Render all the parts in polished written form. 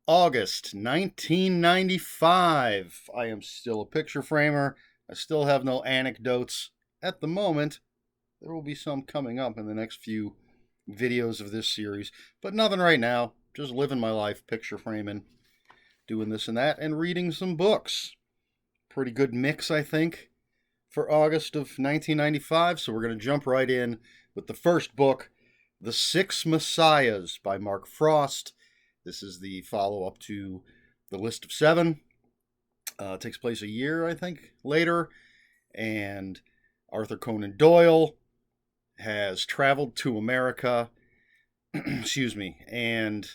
August 1995. I am still a picture framer. I still have no anecdotes at the moment. There will be some coming up in the next few videos of this series, but nothing right now. Just living my life, picture framing, doing this and that, and reading some books. Pretty good mix, I think, for August of 1995. So we're going to jump right in with the first book, The Six Messiahs by Mark Frost. This is the follow up to The List of Seven. It takes place a year, I think, later. And Arthur Conan Doyle has traveled to America, excuse me, and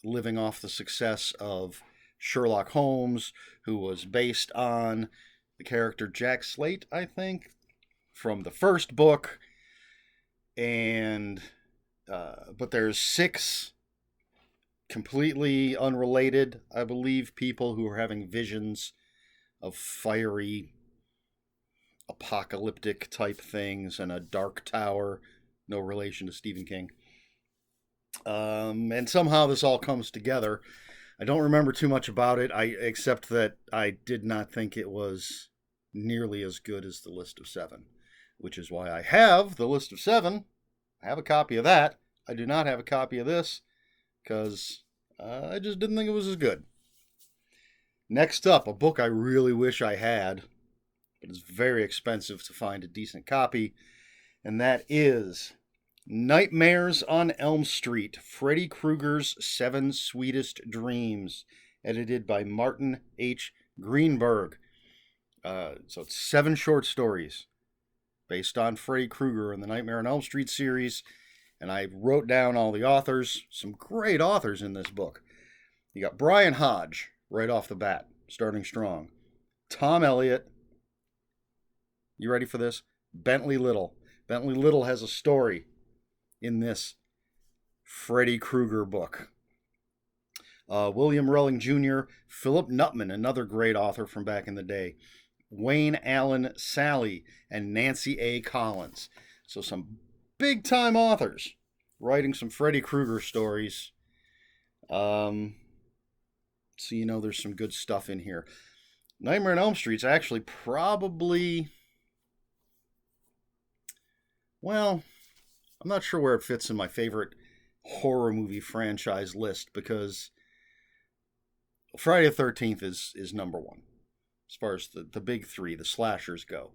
living off the success of Sherlock Holmes, who was based on the character Jack Slate, I think, from the first book. And but there's six completely unrelated, I believe, people who are having visions of fiery, apocalyptic type things and a dark tower, no relation to Stephen King. And somehow this all comes together. I don't remember too much about it, except that I did not think it was nearly as good as The List of Seven, which is why I have The List of Seven. I have a copy of that. I do not have a copy of this because I just didn't think it was as good. Next up, a book I really wish I had, but it's very expensive to find a decent copy, and that is Nightmares on Elm Street, Freddy Krueger's Seven Sweetest Dreams, edited by Martin H. Greenberg. So it's 7 short stories based on Freddy Krueger in the Nightmare on Elm Street series, and I wrote down all the authors. Some great authors in this book. You got Brian Hodge right off the bat, starting strong. Tom Elliott. You ready for this? Bentley Little. Bentley Little has a story in this Freddy Krueger book. William Rowling Jr., Philip Nutman, another great author from back in the day, Wayne Allen Sally, and Nancy A. Collins. So some big-time authors writing some Freddy Krueger stories. So you know there's some good stuff in here. Nightmare on Elm Street's actually probably... Well, I'm not sure where it fits in my favorite horror movie franchise list because Friday the 13th is number one as far as the big three, the slashers, go.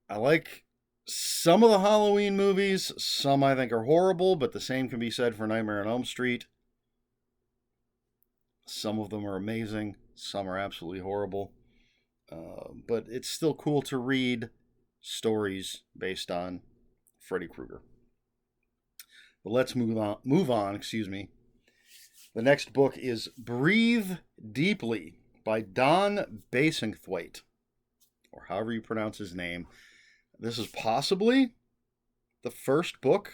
I like some of the Halloween movies. Some I think are horrible, but the same can be said for Nightmare on Elm Street. Some of them are amazing. Some are absolutely horrible. But it's still cool to read stories based on Freddy Krueger. But let's move on, excuse me. The next book is Breathe Deeply by Don Basingthwaite, or however you pronounce his name. This is possibly the first book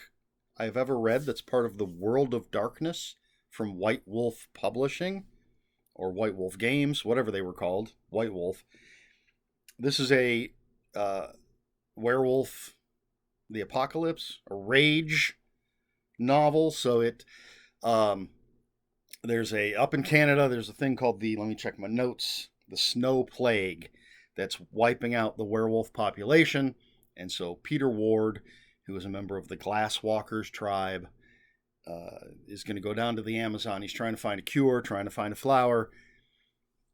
I've ever read that's part of the World of Darkness from White Wolf Publishing, or White Wolf Games, whatever they were called, White Wolf. This is a werewolf, the apocalypse, a rage novel. So it, there's up in Canada, there's a thing called let me check my notes, the snow plague that's wiping out the werewolf population. And so Peter Ward, who is a member of the Glasswalkers tribe, is going to go down to the Amazon. He's trying to find a cure, trying to find a flower.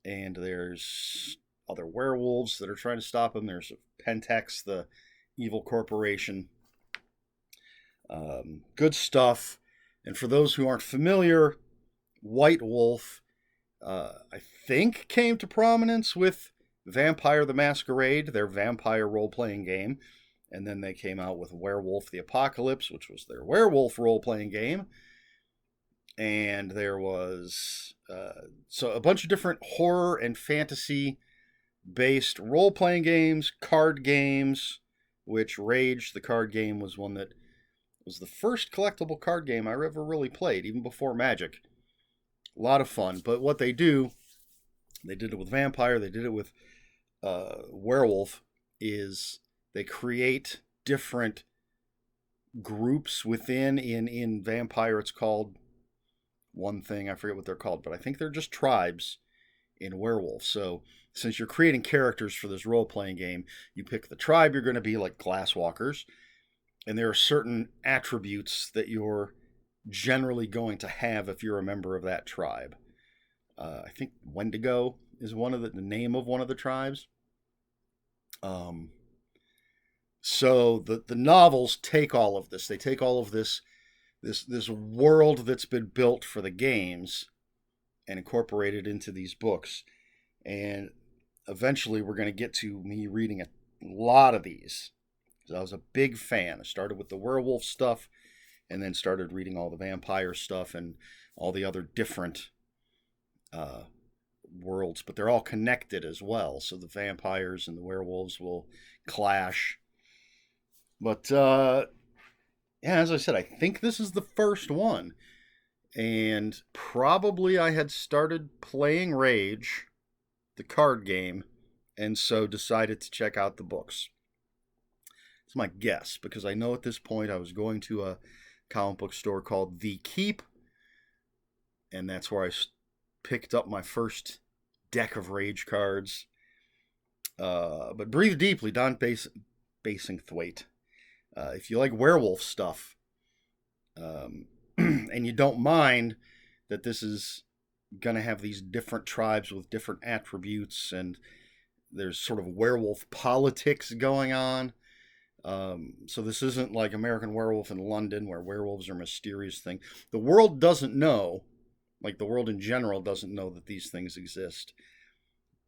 And there's other werewolves that are trying to stop him. There's Pentex, the evil corporation. Good stuff. And for those who aren't familiar, White Wolf, I think, came to prominence with Vampire the Masquerade, their vampire role-playing game. And then they came out with Werewolf the Apocalypse, which was their werewolf role-playing game. And there was so a bunch of different horror and fantasy-based role-playing games, card games, which Rage, the card game, was one that was the first collectible card game I ever really played, even before Magic. A lot of fun. But what they did it with Vampire, they did it with Werewolf, is they create different groups within. In Vampire, it's called one thing. I forget what they're called, but I think they're just tribes in Werewolf. So since you're creating characters for this role playing game, you pick the tribe you're going to be, like Glasswalkers, and there are certain attributes that you're generally going to have if you're a member of that tribe. I think Wendigo is one of the name of one of the tribes. Um, so the novels take all of this. They take all of this world that's been built for the games and incorporate it into these books. And eventually, we're going to get to me reading a lot of these. So I was a big fan. I started with the werewolf stuff, and then started reading all the vampire stuff and all the other different worlds, but they're all connected as well. So the vampires and the werewolves will clash. But yeah, as I said, I think this is the first one. And probably I had started playing Rage, the card game, and so decided to check out the books. It's my guess, because I know at this point I was going to a comic book store called The Keep, and that's where I picked up my first deck of Rage cards. But Breathe Deeply, Don Basingthwaite. If you like werewolf stuff, and you don't mind that this is going to have these different tribes with different attributes, and there's sort of werewolf politics going on. So this isn't like American Werewolf in London, where werewolves are a mysterious thing. The world doesn't know, like the world in general doesn't know that these things exist.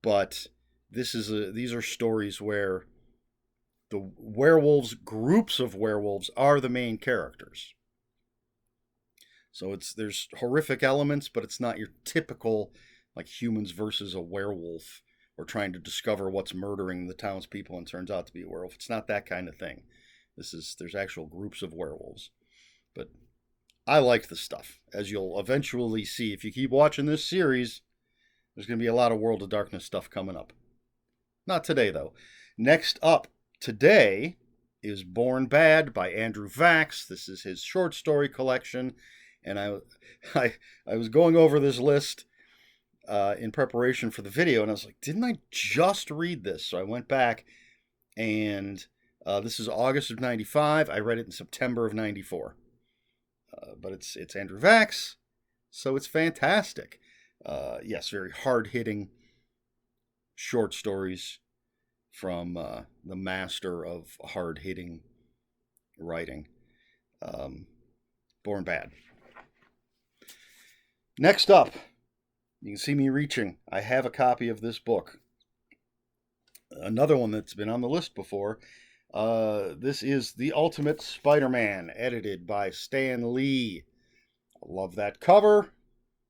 But these are stories where the werewolves, groups of werewolves, are the main characters. So there's horrific elements, but it's not your typical like humans versus a werewolf, or trying to discover what's murdering the townspeople and turns out to be a werewolf. It's not that kind of thing. There's actual groups of werewolves. But I like the stuff, as you'll eventually see. If you keep watching this series, there's going to be a lot of World of Darkness stuff coming up. Not today, though. Next up today is Born Bad by Andrew Vax. This is his short story collection. And I was going over this list in preparation for the video, and I was like, didn't I just read this? So I went back, and this is August of 95. I read it in September of 94. But it's Andrew Vax, so it's fantastic. Yes, very hard-hitting short stories from the master of hard-hitting writing, Born Bad. Next up, you can see me reaching. I have a copy of this book. Another one that's been on the list before. This is The Ultimate Spider-Man, edited by Stan Lee. I love that cover.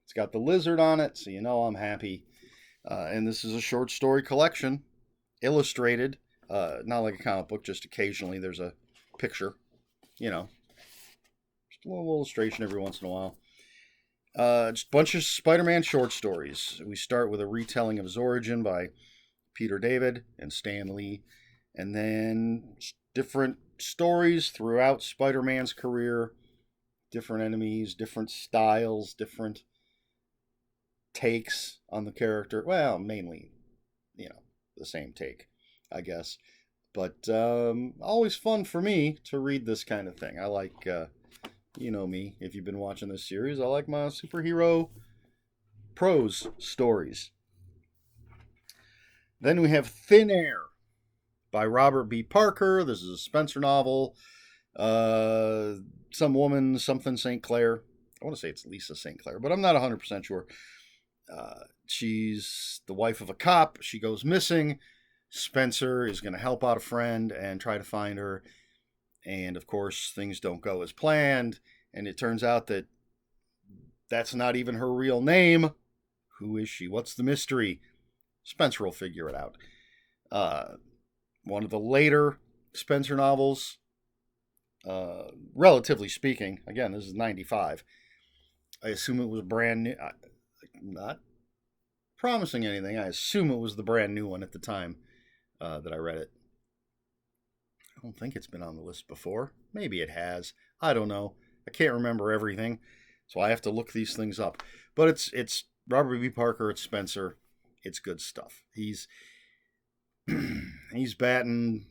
It's got the lizard on it, so you know I'm happy. And this is a short story collection, illustrated. Not like a comic book, just occasionally there's a picture. You know, just a little illustration every once in a while. Just a bunch of Spider-Man short stories. We start with a retelling of his origin by Peter David and Stan Lee, and then different stories throughout Spider-Man's career, different enemies, different styles, different takes on the character. Well, mainly, the same take, I guess. But always fun for me to read this kind of thing. I like... you know me, if you've been watching this series, I like my superhero prose stories. Then we have Thin Air by Robert B. Parker. This is a Spencer novel. Some woman, something St. Clair. I want to say it's Lisa St. Clair, but I'm not 100% sure. She's the wife of a cop. She goes missing. Spencer is going to help out a friend and try to find her. And, of course, things don't go as planned. And it turns out that that's not even her real name. Who is she? What's the mystery? Spencer will figure it out. One of the later Spencer novels, relatively speaking, again, this is 95. I assume it was brand new. I'm not promising anything. I assume it was the brand new one at the time that I read it. don't think it's been on the list before. Maybe it has. I don't know. I can't remember everything, so I have to look these things up. But it's Robert B. Parker. It's Spencer. It's good stuff. He's batting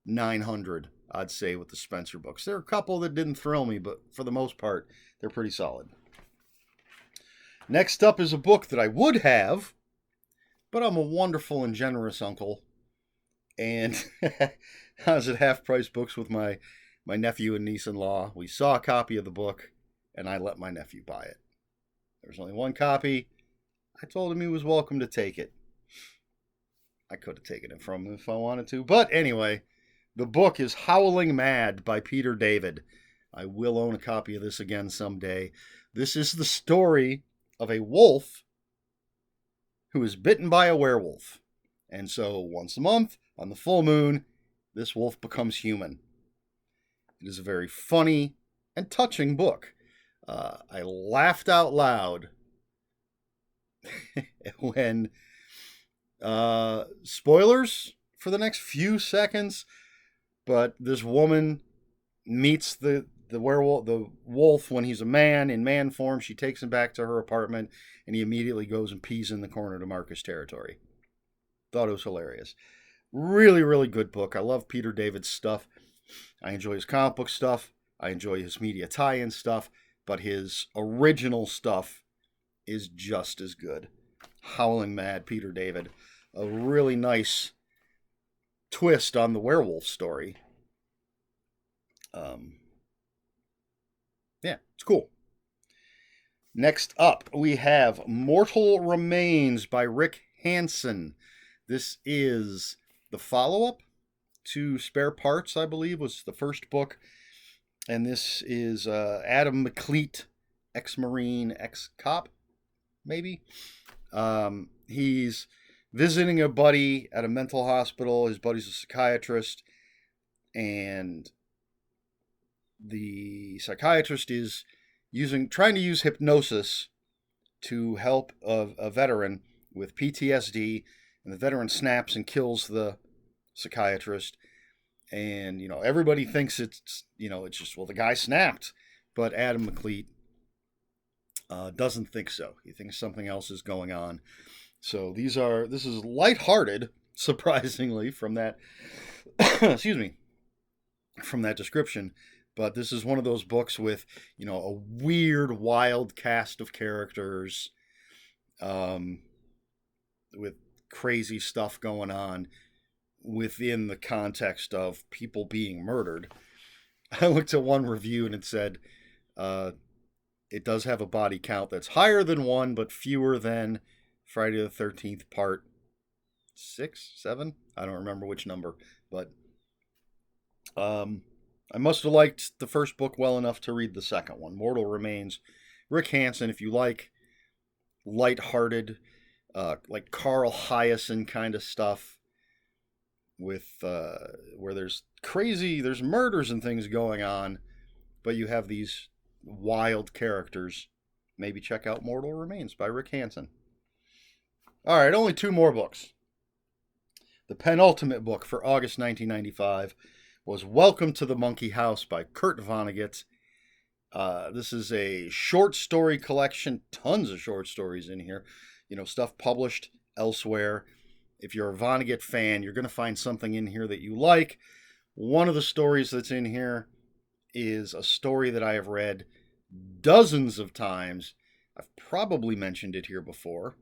900, I'd say, with the Spencer books. There are a couple that didn't thrill me, but for the most part, they're pretty solid. Next up is a book that I would have, but I'm a wonderful and generous uncle. And I was at Half Price Books with my nephew and niece-in-law. We saw a copy of the book, and I let my nephew buy it. There's only one copy. I told him he was welcome to take it. I could have taken it from him if I wanted to. But anyway, the book is Howling Mad by Peter David. I will own a copy of this again someday. This is the story of a wolf who is bitten by a werewolf. And so once a month, on the full moon, this wolf becomes human. It is a very funny and touching book. I laughed out loud when, spoilers for the next few seconds, but this woman meets the werewolf, the wolf, when he's a man in man form. She takes him back to her apartment, and he immediately goes and pees in the corner to mark his territory. Thought it was hilarious. Really, really good book. I love Peter David's stuff. I enjoy his comic book stuff. I enjoy his media tie-in stuff, but his original stuff is just as good. Howling Mad, Peter David. A really nice twist on the werewolf story. Yeah, it's cool. Next up, we have Mortal Remains by Rick Hansen. This is the follow-up to Spare Parts, I believe, was the first book. And this is Adam McLeet, ex-Marine, ex-cop, maybe. He's visiting a buddy at a mental hospital. His buddy's a psychiatrist, and the psychiatrist is trying to use hypnosis to help a veteran with PTSD, and the veteran snaps and kills the psychiatrist. And, everybody thinks it's just, well, the guy snapped. But Adam McLeet doesn't think so. He thinks something else is going on. So this is lighthearted, surprisingly, from that, excuse me, from that description. But this is one of those books with, a weird, wild cast of characters, with crazy stuff going on within the context of people being murdered. I looked at one review and it said, it does have a body count that's higher than 1, but fewer than Friday the 13th part 6, 7? I don't remember which number, but I must have liked the first book well enough to read the second one, Mortal Remains. Rick Hansen, if you like lighthearted, like Carl Hyacin kind of stuff, with where there's murders and things going on, but you have these wild characters, maybe check out Mortal Remains by Rick Hansen. All right, only 2 more books. The penultimate book for August 1995 was Welcome to the Monkey House by Kurt Vonnegut. This is a short story collection, tons of short stories in here, stuff published elsewhere. If you're a Vonnegut fan, you're going to find something in here that you like. One of the stories that's in here is a story that I have read dozens of times. I've probably mentioned it here before.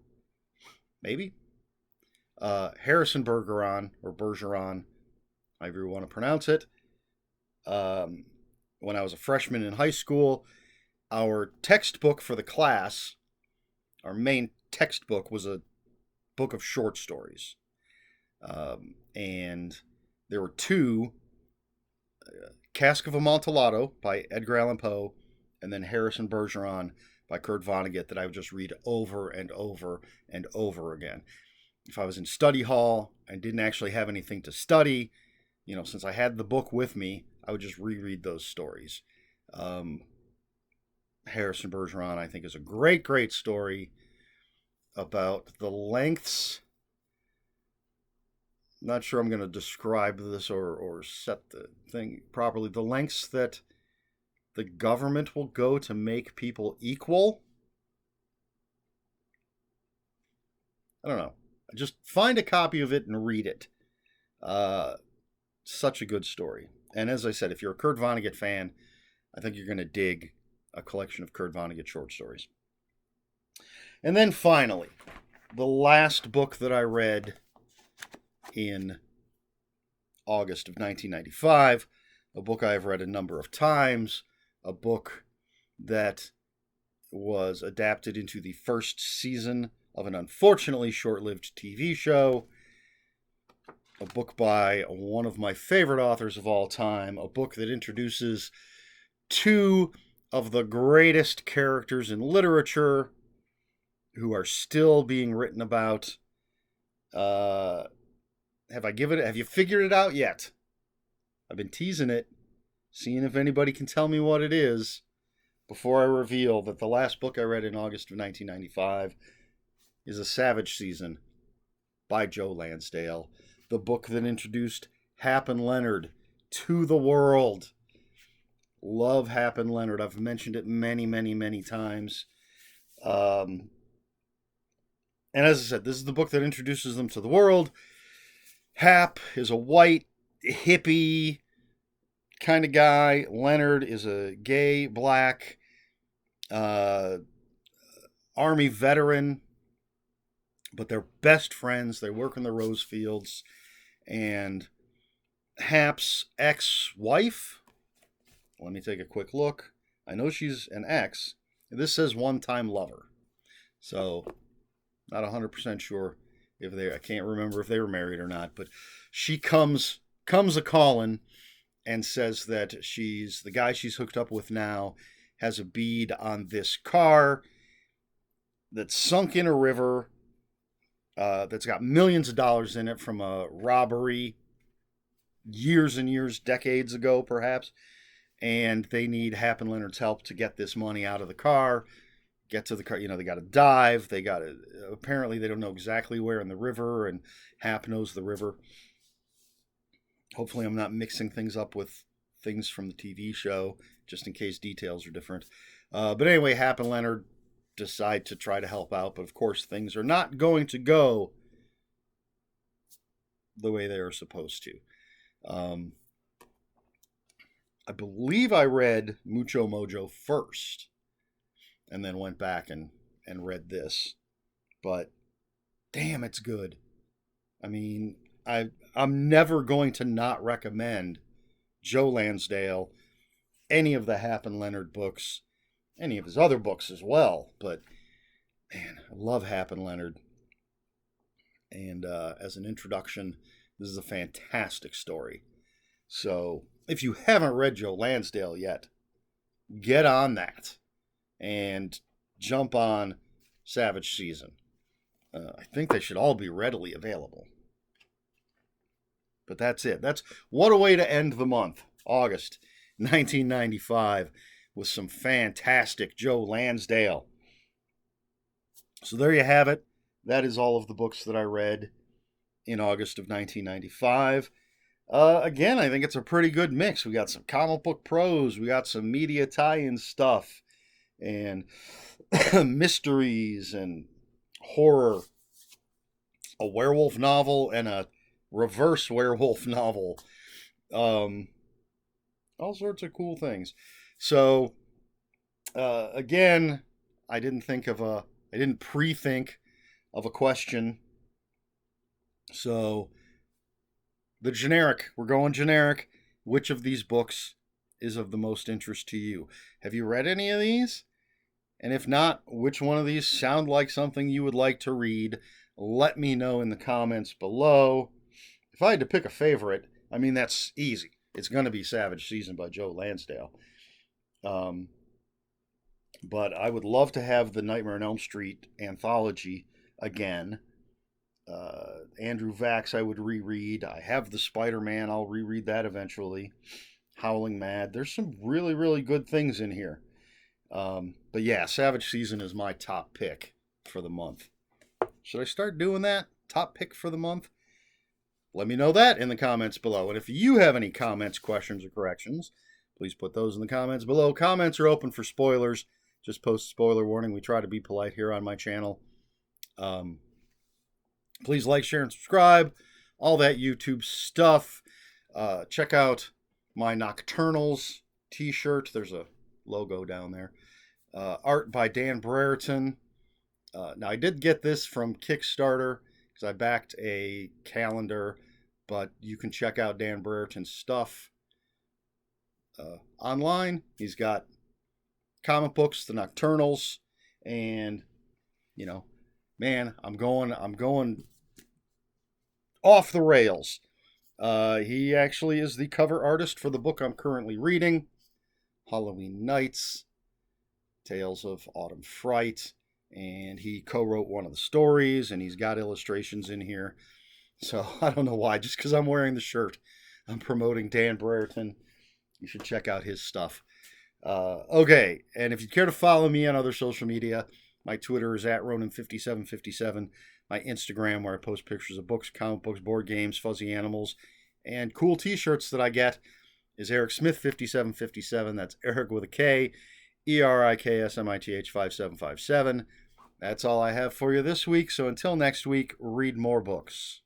Maybe. Harrison Bergeron, or Bergeron, however you want to pronounce it. When I was a freshman in high school, our textbook for the class, our main textbook, was a book of short stories. And there were 2, Cask of Amontillado by Edgar Allan Poe, and then Harrison Bergeron by Kurt Vonnegut, that I would just read over and over and over again. If I was in study hall and didn't actually have anything to study, since I had the book with me, I would just reread those stories. Harrison Bergeron, I think, is a great, great story about the lengths not sure I'm going to describe this or set the thing properly. The lengths that the government will go to make people equal. I don't know. Just find a copy of it and read it. Such a good story. And as I said, if you're a Kurt Vonnegut fan, I think you're going to dig a collection of Kurt Vonnegut short stories. And then finally, the last book that I read in August of 1995, a book I have read a number of times, a book that was adapted into the first season of an unfortunately short-lived TV show, a book by one of my favorite authors of all time, a book that introduces two of the greatest characters in literature who are still being written about. Have you figured it out yet? I've been teasing it, seeing if anybody can tell me what it is before I reveal that the last book I read in August of 1995 is A Savage Season by Joe Lansdale, the book that introduced Hap and Leonard to the world. Love Hap and Leonard. I've mentioned it many, many, many times. And as I said, this is the book that introduces them to the world. Hap is a white, hippie kind of guy. Leonard is a gay, black, Army veteran. But they're best friends. They work in the rose fields. And Hap's ex-wife, let me take a quick look. I know she's an ex. This says one-time lover. So, not 100% sure if I can't remember if they were married or not. But she comes a-calling and says that the guy she's hooked up with now has a bead on this car that's sunk in a river, that's got millions of dollars in it from a robbery years and years, decades ago perhaps, and they need Hap and Leonard's help to get this money out of the car, get to the car. They got to dive, apparently they don't know exactly where in the river, and Hap knows the river. Hopefully I'm not mixing things up with things from the TV show, just in case details are different. But anyway, Hap and Leonard decide to try to help out, but of course things are not going to go the way they are supposed to. I believe I read Mucho Mojo first and then went back and read this, but damn, it's good. I mean, I'm never going to not recommend Joe Lansdale, any of the Hap and Leonard books, any of his other books as well. But man, I love Hap and Leonard. And as an introduction, this is a fantastic story. So if you haven't read Joe Lansdale yet, get on that and jump on Savage Season. I think they should all be readily available. But that's it. What a way to end the month, August 1995, with some fantastic Joe Lansdale. So there you have it. That is all of the books that I read in August of 1995. Again, I think it's a pretty good mix. We got some comic book prose, we got some media tie-in stuff, and mysteries and horror, a werewolf novel and a reverse werewolf novel, all sorts of cool things. So again, I didn't pre-think of a question. So we're going generic. Which of these books is of the most interest to you? Have you read any of these? And if not, which one of these sound like something you would like to read? Let me know in the comments below. If I had to pick a favorite, I mean, that's easy. It's going to be Savage Season by Joe Lansdale. But I would love to have the Nightmare on Elm Street anthology again. Andrew Vax I would reread. I have the Spider-Man. I'll reread that eventually. Howling Mad. There's some really, really good things in here. But yeah, Savage Season is my top pick for the month. Should I start doing that? Top pick for the month? let me know that in the comments below. And if you have any comments, questions, or corrections, please put those in the comments below. Comments are open for spoilers. Just post spoiler warning. We try to be polite here on my channel. Please like, share, and subscribe. All that YouTube stuff. Check out my Nocturnals t-shirt. There's a logo down there. Art by Dan Brereton. Now, I did get this from Kickstarter because I backed a calendar, but you can check out Dan Brereton's stuff online. He's got comic books, the Nocturnals, and man, I'm going off the rails. He actually is the cover artist for the book I'm currently reading, Halloween Nights, Tales of Autumn Fright, and he co-wrote one of the stories, and he's got illustrations in here. So I don't know why, just because I'm wearing the shirt, I'm promoting Dan Brereton. You should check out his stuff. Okay, and if you care to follow me on other social media, my Twitter is at Ronan5757. My Instagram, where I post pictures of books, comic books, board games, fuzzy animals, and cool t-shirts that I get, is Eric Smith5757. That's Eric with a K, ERIKSMITH 5757. That's all I have for you this week. So until next week, read more books.